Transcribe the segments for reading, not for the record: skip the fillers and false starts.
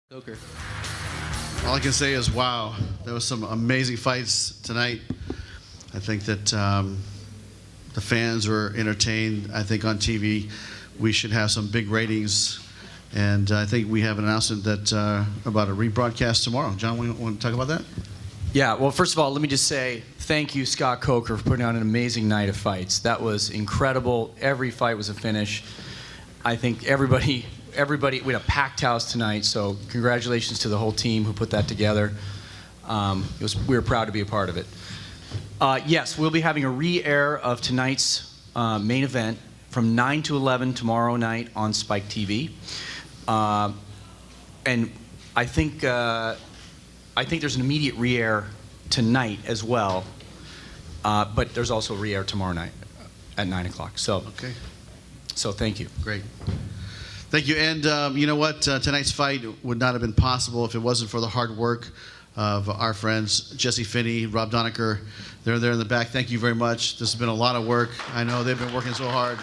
Coker. All I can say is, wow, there was some amazing fights tonight. I think that the fans were entertained. I think on TV we should have some big ratings, and I think we have an announcement that about a rebroadcast tomorrow. John, want to talk about that? Yeah, well, first of all, let me just say thank you, Scott Coker, for putting on an amazing night of fights. That was incredible. Every fight was a finish. I think everybody, we had a packed house tonight, so congratulations to the whole team who put that together. We were proud to be a part of it. Yes, we'll be having a re-air of tonight's main event from 9 to 11 tomorrow night on Spike TV. And I think there's an immediate re-air tonight as well, but there's also a re-air tomorrow night at 9 o'clock. So, okay. So thank you. Great. Thank you. And you know what? Tonight's fight would not have been possible if it wasn't for the hard work of our friends, Jesse Finney, Rob Donaker. They're there in the back. Thank you very much. This has been a lot of work. I know they've been working so hard.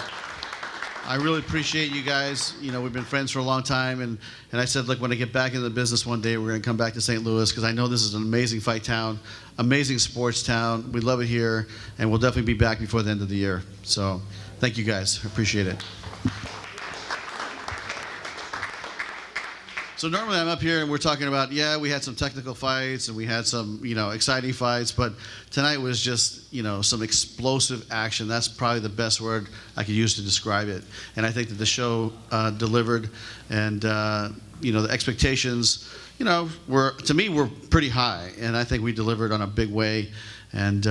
I really appreciate you guys. You know, we've been friends for a long time, and I said, look, when I get back into the business one day, we're going to come back to St. Louis, because I know this is an amazing fight town, amazing sports town. We love it here, and we'll definitely be back before the end of the year. So thank you guys. I appreciate it. So normally I'm up here and we're talking about, yeah, we had some technical fights and we had some, you know, exciting fights, but tonight was just, you know, some explosive action. That's probably the best word I could use to describe it. And I think that the show delivered, and, you know, the expectations, you know, to me, were pretty high, and I think we delivered on a big way. And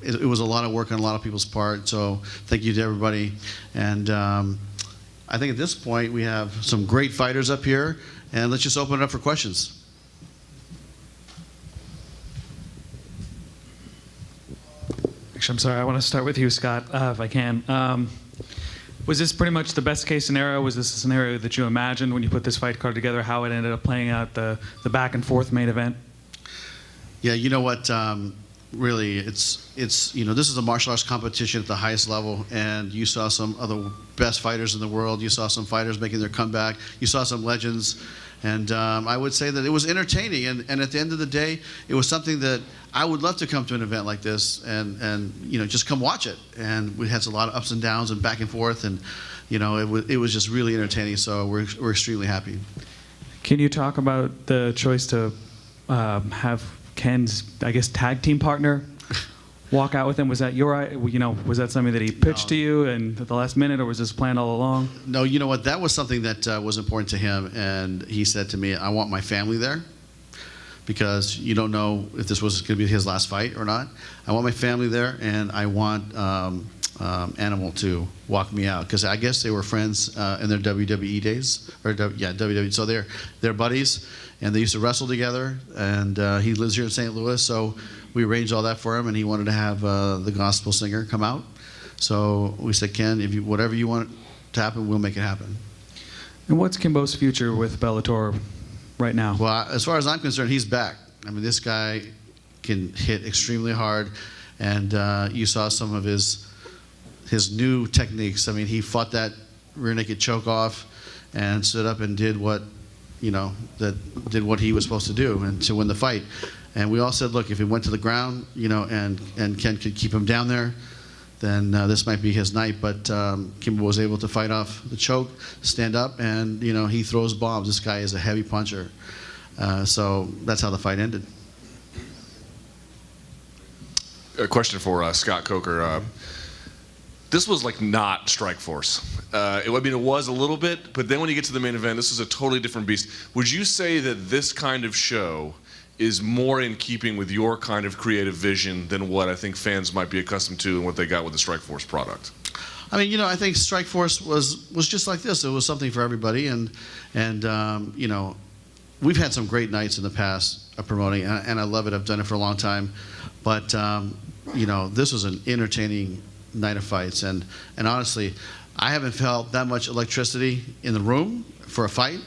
it was a lot of work on a lot of people's part, so thank you to everybody. And I think at this point we have some great fighters up here, and let's just open it up for questions. Actually, I'm sorry, I want to start with you, Scott, if I can. Was this pretty much the best case scenario? Was this a scenario that you imagined when you put this fight card together, how it ended up playing out, the back and forth main event? Yeah, you know what, really, it's you know, this is a martial arts competition at the highest level, and you saw some of the best fighters in the world. You saw some fighters making their comeback. You saw some legends, and I would say that it was entertaining, and at the end of the day, it was something that I would love to come to an event like this and you know, just come watch it. And we had a lot of ups and downs and back and forth, and you know, it was just really entertaining, so we're extremely happy. Can you talk about the choice to have Ken's, I guess, tag team partner walk out with him? Was that was that something that he pitched to you and at the last minute, or was this planned all along? No, you know what? That was something that was important to him, and he said to me, I want my family there, because you don't know if this was going to be his last fight or not. I want my family there, and I want Animal to walk me out, because I guess they were friends in their WWE days, or WWE. So they're buddies, and they used to wrestle together. And he lives here in St. Louis, so we arranged all that for him, and he wanted to have the gospel singer come out. So we said, Ken, whatever you want to happen, we'll make it happen. And what's Kimbo's future with Bellator right now? Well, as far as I'm concerned, he's back. I mean, this guy can hit extremely hard, and you saw some of his new techniques. I mean, he fought that rear naked choke off and stood up and did what, you know, did what he was supposed to do and to win the fight. And we all said, look, if he went to the ground, you know, and Ken could keep him down there, then this might be his night. But Kimbo was able to fight off the choke, stand up, and, you know, he throws bombs. This guy is a heavy puncher. So that's how the fight ended. A question for Scott Coker. This was like not Strikeforce. I mean, it was a little bit, but then when you get to the main event, this is a totally different beast. Would you say that this kind of show is more in keeping with your kind of creative vision than what I think fans might be accustomed to and what they got with the Strikeforce product? I mean, you know, I think Strikeforce was just like this. It was something for everybody, and you know, we've had some great nights in the past of promoting, and I love it. I've done it for a long time, but you know, this was an entertaining night of fights, and honestly, I haven't felt that much electricity in the room for a fight.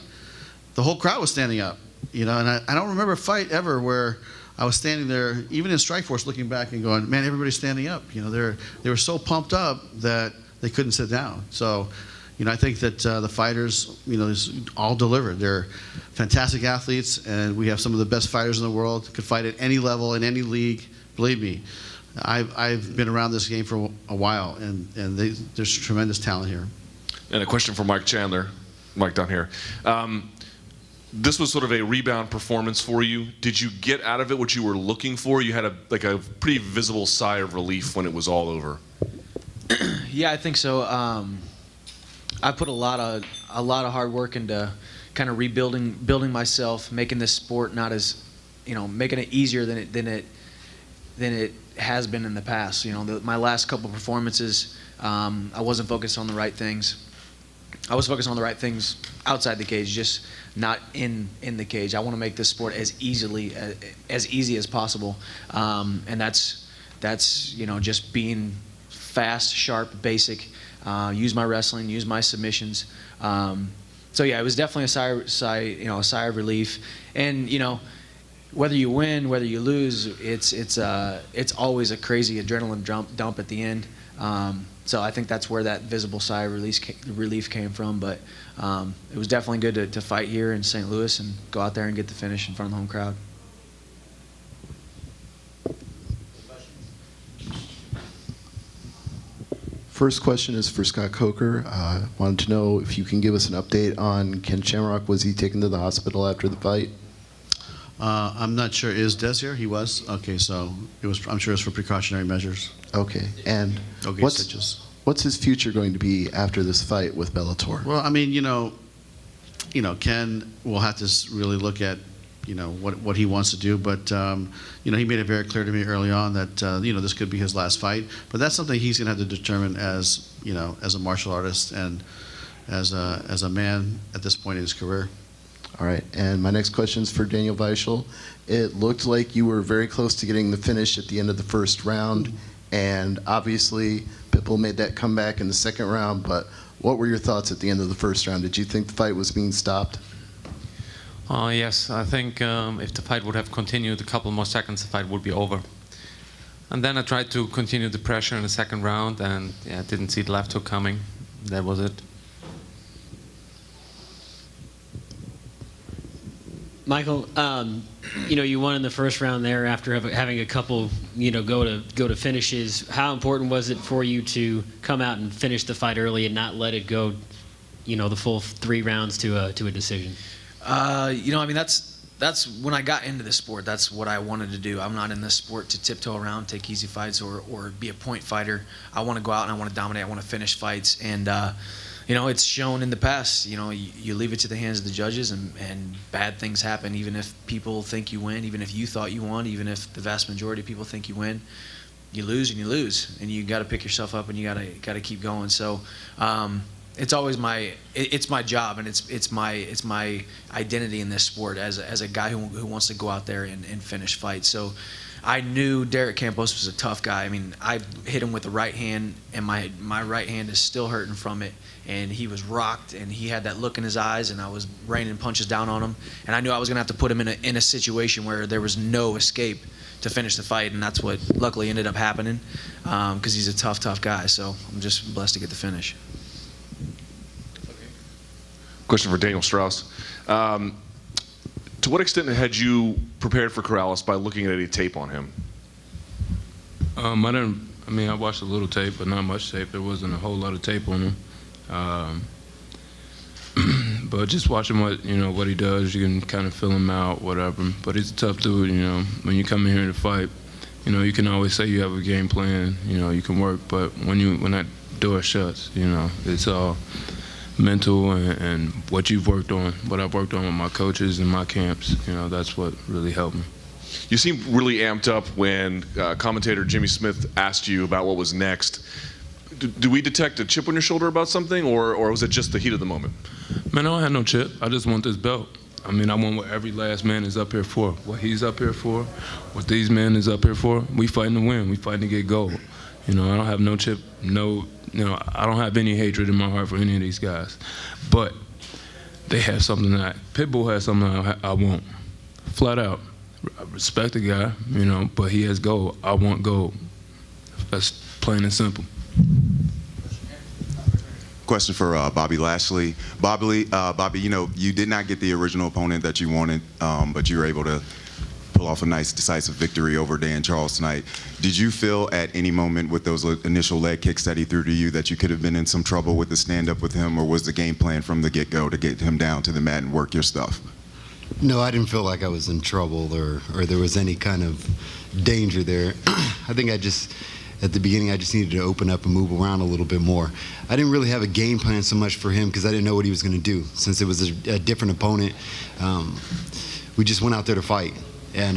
The whole crowd was standing up, you know, and I don't remember a fight ever where I was standing there, even in Strikeforce, looking back and going, man, everybody's standing up. You know, they were so pumped up that they couldn't sit down. So, you know, I think that the fighters, you know, all delivered. They're fantastic athletes, and we have some of the best fighters in the world. Could fight at any level, in any league. Believe me, I've been around this game for a while, and there's tremendous talent here. And a question for Mike Chandler. Mike down here. This was sort of a rebound performance for you. Did you get out of it what you were looking for? You had a pretty visible sigh of relief when it was all over. Yeah, I think so. I put a lot of hard work into kind of building myself, making this sport not as, you know, making it easier than it has been in the past. You know, my last couple of performances, I wasn't focused on the right things. I was focused on the right things outside the cage, just not in the cage. I want to make this sport as easy as possible, and that's you know, just being fast, sharp, basic. Use my wrestling, use my submissions. So yeah, it was definitely a sigh of relief. And you know, whether you win, whether you lose, it's always a crazy adrenaline dump at the end. So I think that's where that visible sigh of relief came from. But it was definitely good to fight here in St. Louis and go out there and get the finish in front of the home crowd. First question is for Scott Coker. Wanted to know if you can give us an update on Ken Shamrock. Was he taken to the hospital after the fight? I'm not sure. Is Des here? He was? Okay, so it was. I'm sure it was for precautionary measures. Okay. And Okay, stitches. what's his future going to be after this fight with Bellator? Well, I mean, you know, Ken will have to really look at, you know, what he wants to do. But you know, he made it very clear to me early on that you know, this could be his last fight. But that's something he's going to have to determine as, you know, as a martial artist and as a man at this point in his career. All right. And my next question is for Daniel Weichel. It looked like you were very close to getting the finish at the end of the first round, and obviously Pitbull made that comeback in the second round. But what were your thoughts at the end of the first round? Did you think the fight was being stopped? Yes, I think if the fight would have continued a couple more seconds, the fight would be over. And then I tried to continue the pressure in the second round, and yeah, didn't see the left hook coming. That was it. Michael, you know, you won in the first round there after having a couple, you know, go to finishes. How important was it for you to come out and finish the fight early and not let it go, you know, the full 3 rounds to a decision? You know, I mean, that's when I got into this sport. That's what I wanted to do. I'm not in this sport to tiptoe around, take easy fights, or be a point fighter. I want to go out and I want to dominate. I want to finish fights. And you know, it's shown in the past. You know, you leave it to the hands of the judges, and bad things happen. Even if people think you win, even if you thought you won, even if the vast majority of people think you win, you lose and you lose, and you got to pick yourself up and you got to keep going. So. It's always it's my job, and it's my identity in this sport as a guy who wants to go out there and finish fights. So I knew Derek Campos was a tough guy. I mean, I hit him with the right hand, and my right hand is still hurting from it. And he was rocked, and he had that look in his eyes, and I was raining punches down on him. And I knew I was going to have to put him in a situation where there was no escape to finish the fight, and that's what luckily ended up happening, because he's a tough guy. So I'm just blessed to get the finish. Question for Daniel Strauss. To what extent had you prepared for Corrales by looking at any tape on him? I mean, I watched a little tape, but not much tape. There wasn't a whole lot of tape on him. But just watching what he does, you can kind of fill him out, whatever. But he's a tough dude, you know. When you come in here to fight, you know, you can always say you have a game plan, you know, you can work. But when that door shuts, you know, it's all mental and what you've worked on, what I've worked on with my coaches and my camps, you know, that's what really helped me. You seemed really amped up when commentator Jimmy Smith asked you about what was next. Do we detect a chip on your shoulder about something, or was it just the heat of the moment? Man, I don't have no chip. I just want this belt. I mean, I want what every last man is up here for. What he's up here for, what these men is up here for. We fighting to win. We fighting to get gold. You know, I don't have no chip, I don't have any hatred in my heart for any of these guys. But they have something that Pitbull has something I want. Flat out. I respect the guy, you know, but he has gold. I want gold. That's plain and simple. Question for Bobby Lashley. Bobby, you know, you did not get the original opponent that you wanted, but you were able to pull off a nice, decisive victory over Dan Charles tonight. Did you feel at any moment with those initial leg kicks that he threw to you that you could have been in some trouble with the stand-up with him, or was the game plan from the get-go to get him down to the mat and work your stuff? No, I didn't feel like I was in trouble or there was any kind of danger there. I think at the beginning, I just needed to open up and move around a little bit more. I didn't really have a game plan so much for him because I didn't know what he was going to do. Since it was a different opponent, we just went out there to fight. And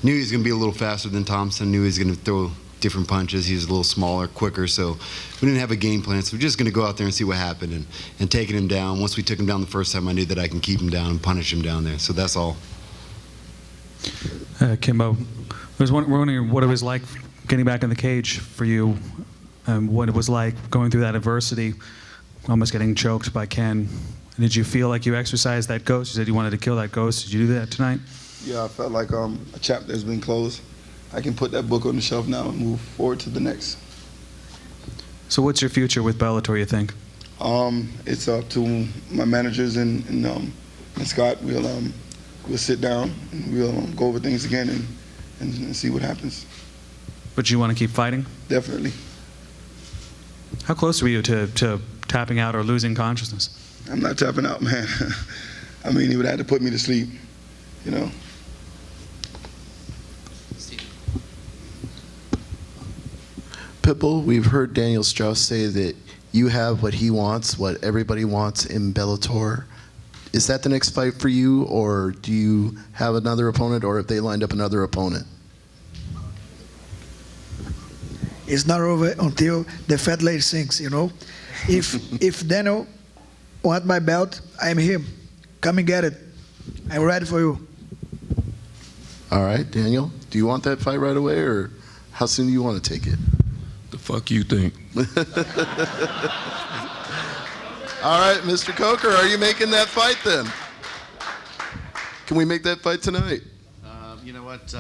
knew he was going to be a little faster than Thompson, knew he was going to throw different punches. He was a little smaller, quicker, so we didn't have a game plan. So we're just going to go out there and see what happened and taking him down. Once we took him down the first time, I knew that I can keep him down and punish him down there. So that's all. Kimbo, I was wondering what it was like getting back in the cage for you, what it was like going through that adversity, almost getting choked by Ken. Did you feel like you exercised that ghost? You said you wanted to kill that ghost. Did you do that tonight? Yeah, I felt like a chapter has been closed. I can put that book on the shelf now and move forward to the next. So what's your future with Bellator, you think? It's up to my managers and Scott. We'll sit down and we'll go over things again and see what happens. But you want to keep fighting? Definitely. How close were you to tapping out or losing consciousness? I'm not tapping out, man. I mean, he would have to put me to sleep, you know. Pitbull, we've heard Daniel Strauss say that you have what he wants, what everybody wants in Bellator. Is that the next fight for you, or do you have another opponent, or have they lined up another opponent? It's not over until the fat lady sings, you know. If Daniel want my belt, I'm him. Come and get it. I'm ready for you. All right, Daniel, do you want that fight right away, or how soon do you want to take it? The fuck you think? All right, Mr. Coker, are you making that fight then? Can we make that fight tonight? You know what?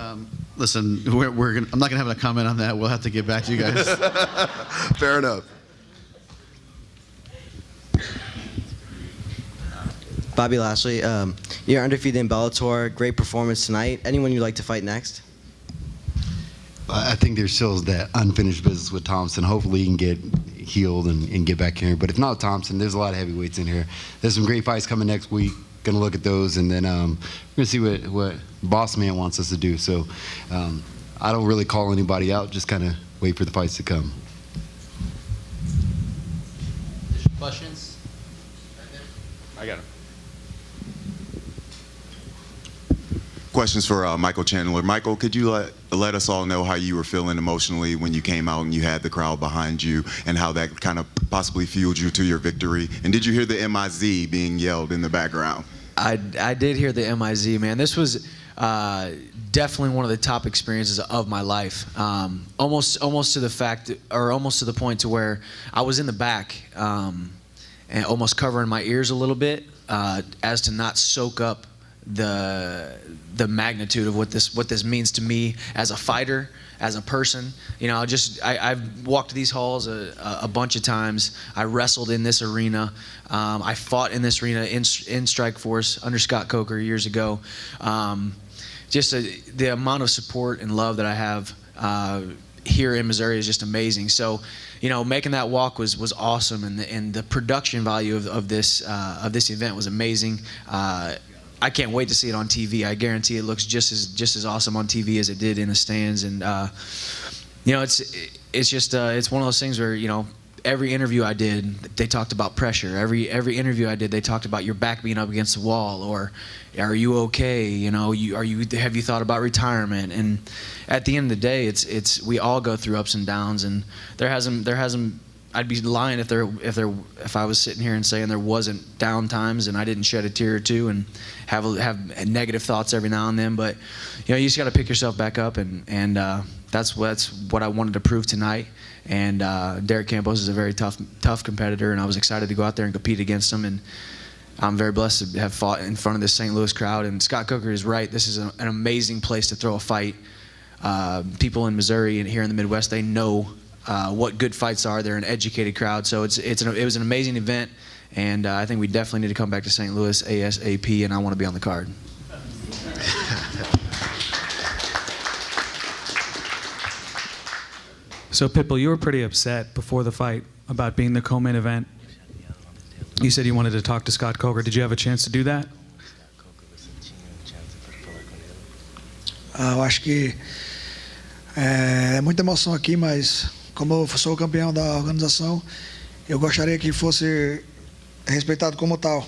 Listen, I'm not gonna have a comment on that. We'll have to get back to you guys. Fair enough. Bobby Lashley, you're undefeated in Bellator. Great performance tonight. Anyone you'd like to fight next? I think there's still that unfinished business with Thompson. Hopefully he can get healed and get back here. But if not Thompson, there's a lot of heavyweights in here. There's some great fights coming next week. Going to look at those, and then we're going to see what Boss Man wants us to do. So I don't really call anybody out, just kind of wait for the fights to come. Questions? I got him. Questions for Michael Chandler. Michael, could you let us all know how you were feeling emotionally when you came out and you had the crowd behind you, and how that kind of possibly fueled you to your victory? And did you hear the MIZ being yelled in the background? I did hear the MIZ, man. This was definitely one of the top experiences of my life. Almost to the fact, or almost to the point to where I was in the back and almost covering my ears a little bit, as to not soak up the magnitude of what this means to me as a fighter, as a person. You know, I've walked these halls a bunch of times. I wrestled in this arena. I fought in this arena in Strikeforce under Scott Coker years ago. The amount of support and love that I have here in Missouri is just amazing. So, you know, making that walk was awesome, and the production value of this event was amazing. I can't wait to see it on TV. I guarantee it looks just as awesome on TV as it did in the stands. And you know, it's one of those things where, you know, every interview I did, they talked about pressure. Every interview I did, they talked about your back being up against the wall, or are you okay? You know, have you thought about retirement? And at the end of the day, it's we all go through ups and downs, and there hasn't. I'd be lying if I was sitting here and saying there wasn't down times and I didn't shed a tear or two and have negative thoughts every now and then. But you know, you just got to pick yourself back up, and that's what I wanted to prove tonight. And Derek Campos is a very tough competitor, and I was excited to go out there and compete against him. And I'm very blessed to have fought in front of this St. Louis crowd. And Scott Coker is right. This is an amazing place to throw a fight. People in Missouri and here in the Midwest, they know what good fights are. They're an educated crowd. So it was an amazing event. And I think we definitely need to come back to St. Louis ASAP, and I want to be on the card. So, Pitbull, you were pretty upset before the fight about being the co-main event. You said you wanted to talk to Scott Coker. Did you have a chance to do that? Eu acho que é muita emoção aqui, mas como eu sou o campeão da organização, eu gostaria que fosse respeitado como tal.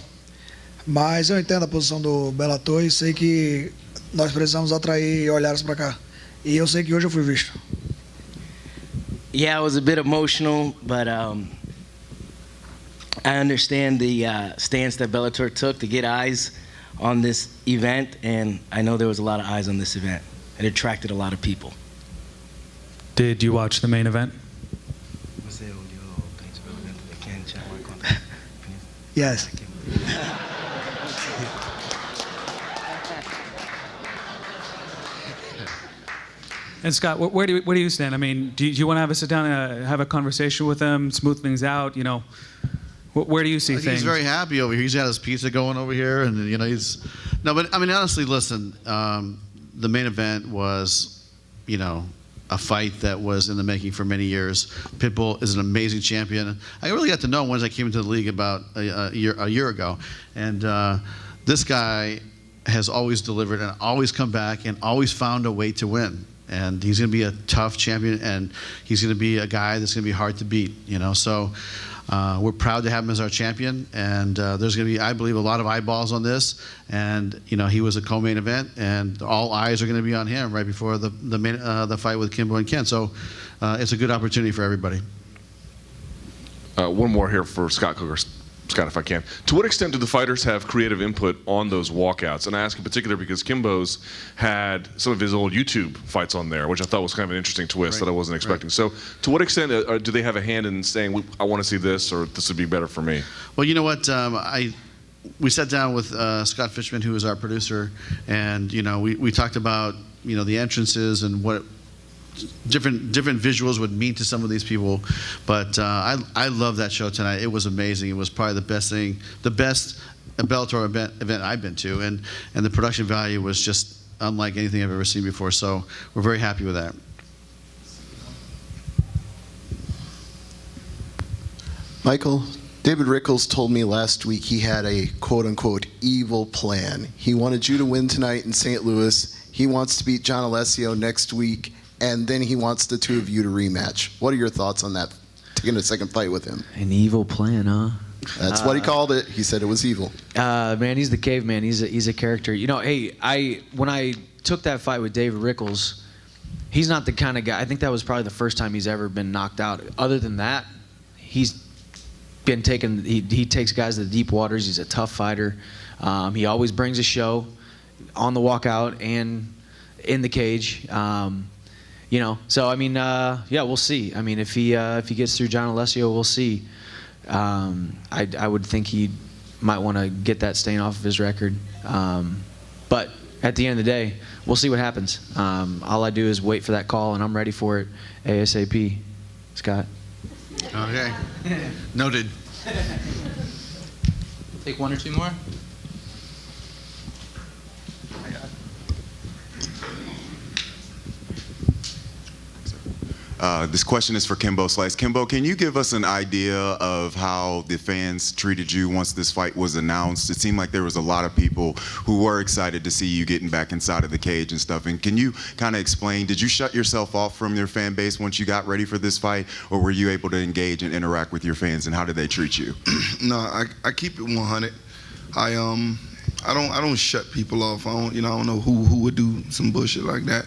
Mas eu entendo a posição do Bellator e sei que nós precisamos atrair olhares para cá. E eu sei que hoje eu fui visto. Yeah, it was a bit emotional, but I understand the stance that Bellator took to get eyes on this event, and I know there was a lot of eyes on this event. It attracted a lot of people. Did you watch the main event? Yes. And Scott, where do you stand? I mean, do you want to have a sit down and have a conversation with him, smooth things out? You know, where do you see things? He's very happy over here. He's got his pizza going over here, and you know but I mean honestly, listen, the main event was, you know, a fight that was in the making for many years. Pitbull is an amazing champion. I really got to know him once I came into the league about a year ago, and this guy has always delivered and always come back and always found a way to win. And he's going to be a tough champion, and he's going to be a guy that's going to be hard to beat. You know, so we're proud to have him as our champion, and there's going to be, I believe, a lot of eyeballs on this. And you know, he was a co-main event, and all eyes are going to be on him right before the fight with Kimbo and Ken. So it's a good opportunity for everybody. One more here for Scott Coker. Scott, if I can. To what extent do the fighters have creative input on those walkouts? And I ask in particular because Kimbo's had some of his old YouTube fights on there, which I thought was kind of an interesting twist that I wasn't expecting. So to what extent do they have a hand in saying, I want to see this, or this would be better for me? Well, you know what? We sat down with Scott Fishman, who is our producer, and you know, we talked about, you know, the entrances and what different visuals would mean to some of these people. But I love that show tonight. It was amazing. It was probably the best Bellator event I've been to, and the production value was just unlike anything I've ever seen before. So we're very happy with that. Michael, David Rickles told me last week he had a quote-unquote evil plan. He wanted you to win tonight in St. Louis. He wants to beat John Alessio next week, and then he wants the two of you to rematch. What are your thoughts on that, taking a second fight with him? An evil plan, huh? That's what he called it. He said it was evil. Man, he's the caveman. He's a character. You know, hey, when I took that fight with David Rickles, he's not the kind of guy. I think that was probably the first time he's ever been knocked out. Other than that, he's been taken. He takes guys to the deep waters. He's a tough fighter. He always brings a show on the walkout and in the cage. You know, so I mean, yeah, we'll see. I mean, if he gets through John Alessio, we'll see. I would think he might want to get that stain off of his record. But at the end of the day, we'll see what happens. All I do is wait for that call, and I'm ready for it ASAP. Scott. Okay. Noted. Take one or two more. This question is for Kimbo Slice. Kimbo, can you give us an idea of how the fans treated you once this fight was announced? It seemed like there was a lot of people who were excited to see you getting back inside of the cage and stuff. And can you kind of explain, did you shut yourself off from your fan base once you got ready for this fight, or were you able to engage and interact with your fans, and how did they treat you? No, I keep it 100. I don't shut people off. I don't know who would do some bullshit like that.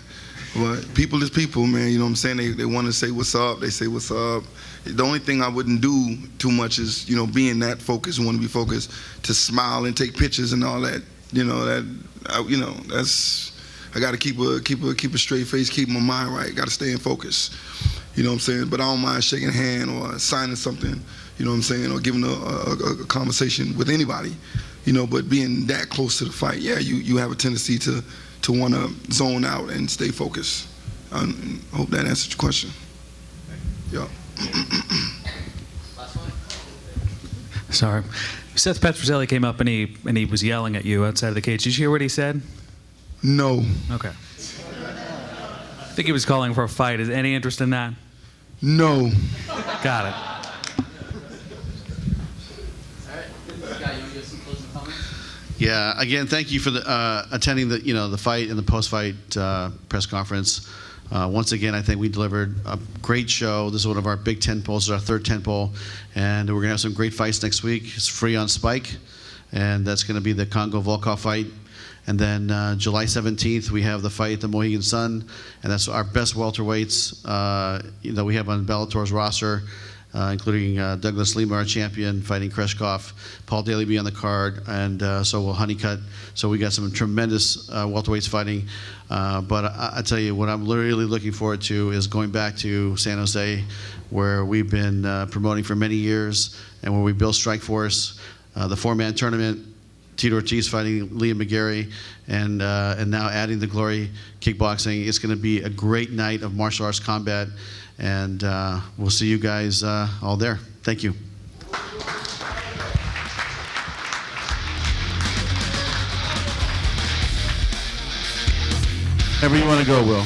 But people is people, man. You know what I'm saying? They want to say what's up. They say what's up. The only thing I wouldn't do too much is, you know, being that focused, want to be focused, to smile and take pictures and all that. You know that's. I got to keep a straight face, keep my mind right. Got to stay in focus. You know what I'm saying? But I don't mind shaking a hand or signing something, you know what I'm saying, or giving a conversation with anybody, you know, but being that close to the fight, yeah, you have a tendency to want to zone out and stay focused. I hope that answered your question. Yeah. Sorry. Seth Petrozelli came up and he was yelling at you outside of the cage. Did you hear what he said? No. Okay. I think he was calling for a fight. Is any interest in that? No. Got it. Yeah. Again, thank you for attending the fight and the post-fight press conference. Once again, I think we delivered a great show. This is one of our big tentpoles. This is our third tentpole, and we're gonna have some great fights next week. It's free on Spike, and that's gonna be the Congo Volkov fight. And then July 17th, we have the fight at the Mohegan Sun, and that's our best welterweights that we have on Bellator's roster, including Douglas Lima, our champion, fighting Kreshkov, Paul Daly be on the card, and so will Honeycutt. So we got some tremendous welterweights fighting. But I tell you, what I'm really looking forward to is going back to San Jose, where we've been promoting for many years, and where we built Strikeforce, the four-man tournament, Tito Ortiz fighting Liam McGarry, and now adding the Glory Kickboxing. It's going to be a great night of martial arts combat, and we'll see you guys all there. Thank you. Wherever you want to go, Will.